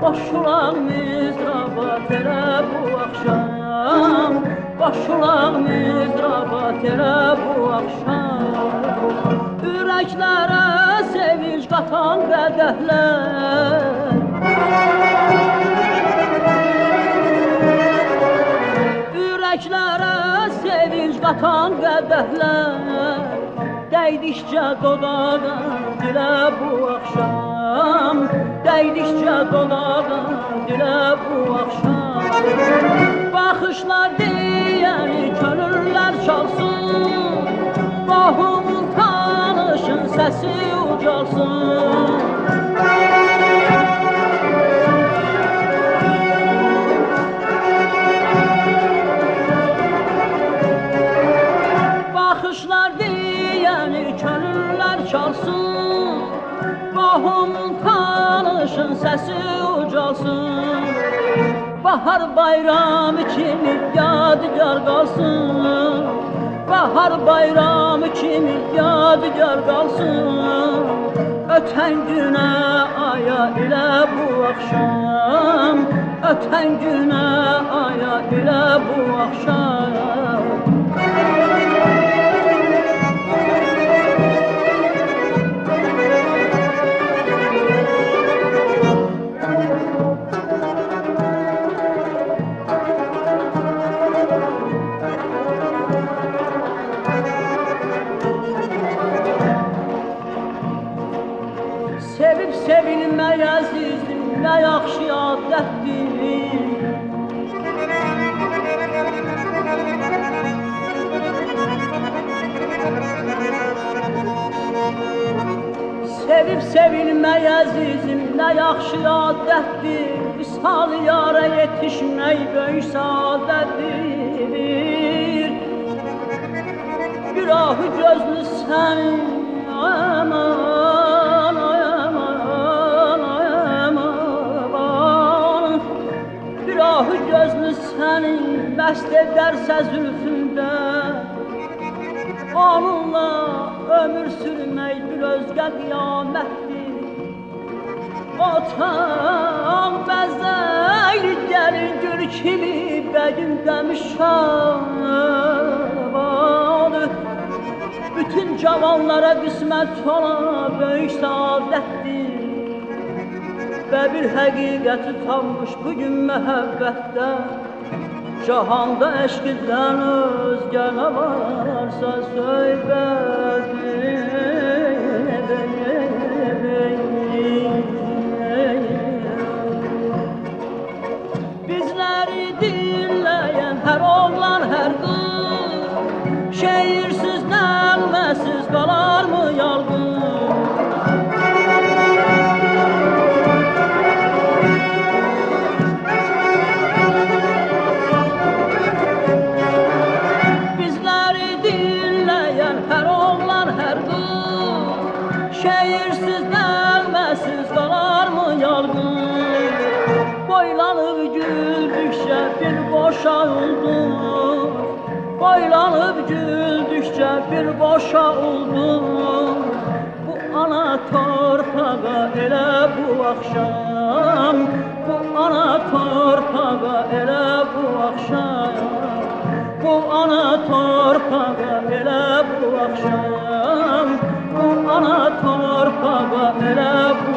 Boşulan mizrabat elə bu axşam, boşulan mizrabat elə bu axşam. Ürəklərə sevinç qatan qədəhlər, ürəklərə sevinç qatan qədəhlər, dəydikcə dodağa dilə bu axşam, dəydikcə dodağa dilə bu axşam. Baxışlar deyəni könüllər çalsın, qohumun tanışın səsi ucalsın. Baxışlar deyəni könüllər çalsın, qohumun tanışın səsi ucalsın. Bahar bayramı kimi yadigar qalsın, bahar bayramı kimi yadigar qalsın. Ötən günə aya ilə bu axşam, ötən günə aya ilə bu axşam. Sevib sevilmək əzizim, nə yaxşı adətdir. Sevib sevilmək əzizim, nə yaxşı adətdir. Visal yara yetişmək böyük saadətdir. Günahı gözlü sənin aman, günahı gözlü sənin məst edərsə zülfündə, onunla ömür sürmək bir özgə qiyamətdir. Otaq bəzəkli gəlin gül kimi bəgim demişəm. Bütün cavanlara qismət olan böyük saadətdir. Və bir həqiqəti tanmış bugün məhəbbətdə, cahanda eşqdən özgə nə varsa söylədir. Bizləri dinləyən hər oğlan, hər qız, şeirsiz, nəğməsiz qalar mı yalqız? Şeirsiz, nəğməsiz qalar mı yalqız? Boylanıb güldükcə bir boşa ulduz, boylanıb güldükcə bir boşa ulduz. Bu ana torpağa elə bu axşam, bu ana torpağa elə bu axşam, bu ana torpağa elə bu axşam, bu ana torpağa elə bu